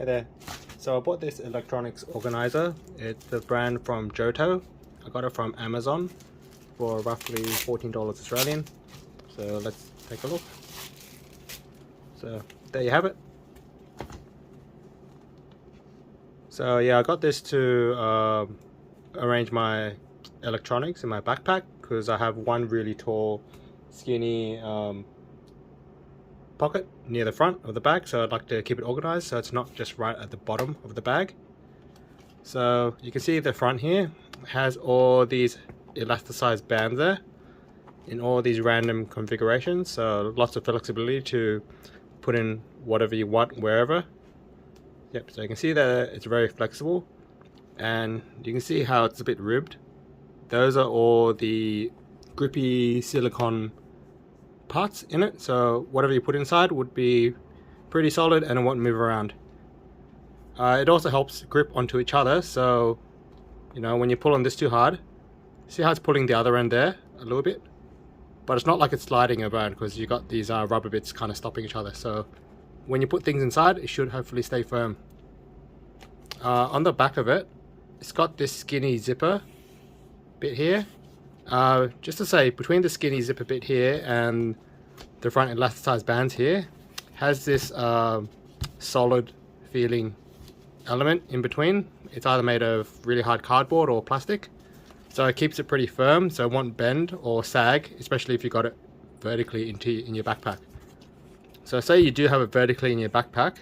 Hey there. So I bought this electronics organizer. It's the brand from Johto. I got it from Amazon for roughly $14 Australian. So let's take a look. So there you have it. So yeah, I got this to arrange my electronics in my backpack because I have one really tall, skinny pocket near the front of the bag, so I'd like to keep it organized so it's not just right at the bottom of the bag. So you can see the front here has all these elasticized bands there in all these random configurations, so lots of flexibility to put in whatever you want wherever. Yep, so you can see that it's very flexible, and you can see how it's a bit ribbed. Those are all the grippy silicone parts in it, so whatever you put inside would be pretty solid and it won't move around. It also helps grip onto each other, so you know when you pull on this too hard, see how it's pulling the other end there a little bit, but it's not like it's sliding around because you got these rubber bits kind of stopping each other. So when you put things inside, it should hopefully stay firm. On the back of it, it's got this skinny zipper bit here. Just to say, between the skinny zipper bit here and the front elasticized bands here, has this solid feeling element in between. It's either made of really hard cardboard or plastic, so it keeps it pretty firm, so it won't bend or sag, especially if you got it vertically in your backpack. So say you do have it vertically in your backpack,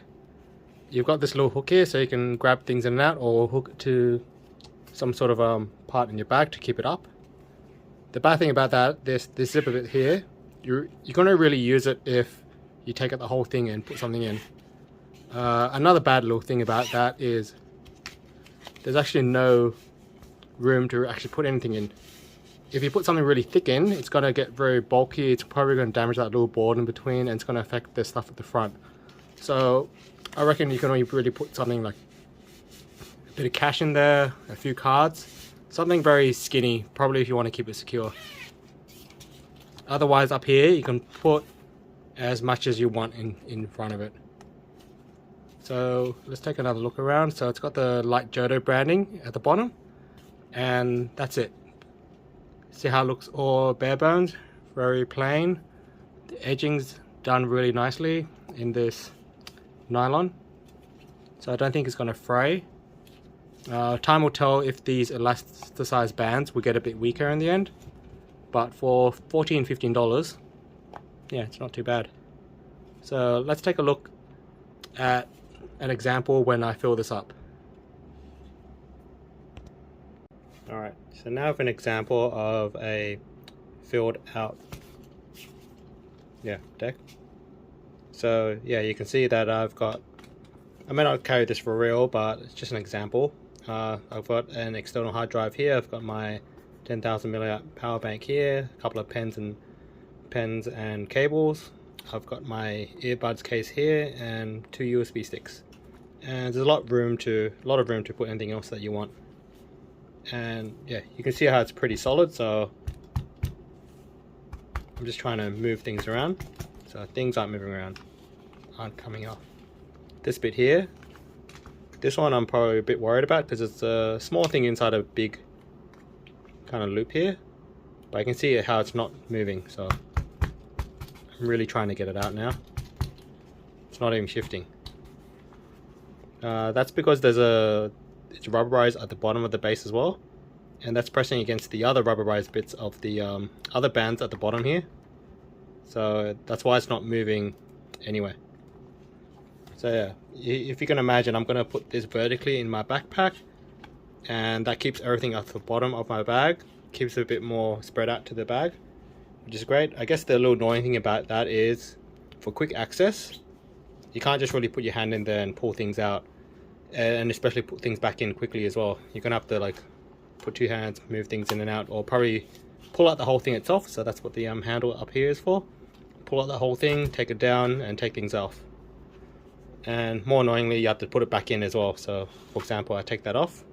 you've got this little hook here so you can grab things in and out, or hook it to some sort of part in your bag to keep it up. The bad thing about that, this zipper bit here, you're going to really use it if you take out the whole thing and put something in. Another bad little thing about that is there's actually no room to actually put anything in. If you put something really thick in, it's going to get very bulky. It's probably going to damage that little board in between, and it's going to affect the stuff at the front. So I reckon you can only really put something like a bit of cash in there, a few cards, something very skinny, probably if you want to keep it secure. Otherwise, up here you can put as much as you want in front of it. So let's take another look around. So it's got the light Johto branding at the bottom, and that's it. See how it looks all bare bones, very plain. The edging's done really nicely in this nylon, so I don't think it's going to fray. Time will tell if these elasticized bands will get a bit weaker in the end, but for $14–15, yeah, it's not too bad. So let's take a look at an example when I fill this up. Alright, so now I have an example of a filled out deck. So yeah, you can see that I may not carry this for real, but it's just an example. I've got an external hard drive here, I've got my 10,000 milliamp power bank here, a couple of pens and cables. I've got my earbuds case here and 2 USB sticks. And there's a lot of room to put anything else that you want. And yeah, you can see how it's pretty solid, so I'm just trying to move things around. So things aren't moving around, aren't coming off. This bit here, this one I'm probably a bit worried about because it's a small thing inside a big kind of loop here, but I can see how it's not moving, so I'm really trying to get it out now. It's not even shifting. That's because it's rubberized at the bottom of the base as well, and that's pressing against the other rubberized bits of the other bands at the bottom here, so that's why it's not moving anyway. So yeah, if you can imagine, I'm going to put this vertically in my backpack, and that keeps everything at the bottom of my bag, keeps it a bit more spread out to the bag, which is great. I guess the little annoying thing about that is for quick access, you can't just really put your hand in there and pull things out, and especially put things back in quickly as well. You're gonna have to like put 2 hands, move things in and out, or probably pull out the whole thing itself. So that's what the handle up here is for. Pull out the whole thing, take it down, and take things off. And more annoyingly, you have to put it back in as well. So for example, I take that off,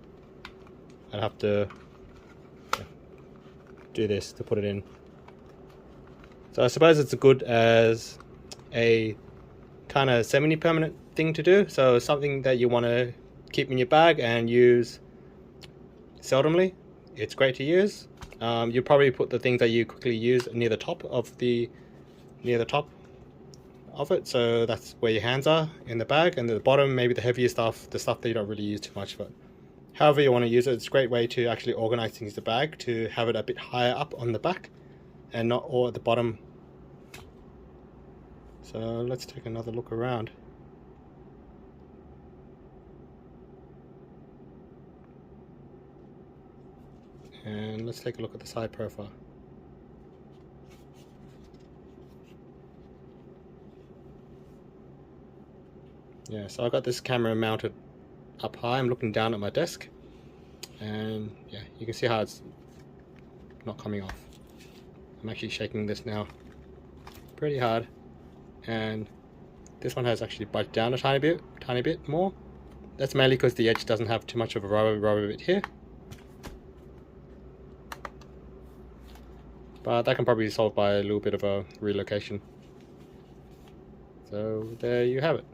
I'd have to do this to put it in. So I suppose it's as good as a kind of semi-permanent thing to do. So something that you want to keep in your bag and use seldomly. It's great to use. You probably put the things that you quickly use near the top of it, so that's where your hands are in the bag, and at the bottom maybe the heavier stuff, the stuff that you don't really use too much. But however you want to use it, it's a great way to actually organize things in the bag, to have it a bit higher up on the back and not all at the bottom. So let's take another look around. And let's take a look at the side profile. Yeah, so I got this camera mounted up high. I'm looking down at my desk, and yeah, you can see how it's not coming off. I'm actually shaking this now pretty hard, and this one has actually budged down a tiny bit more. That's mainly because the edge doesn't have too much of a rubber bit here. But that can probably be solved by a little bit of a relocation. So there you have it.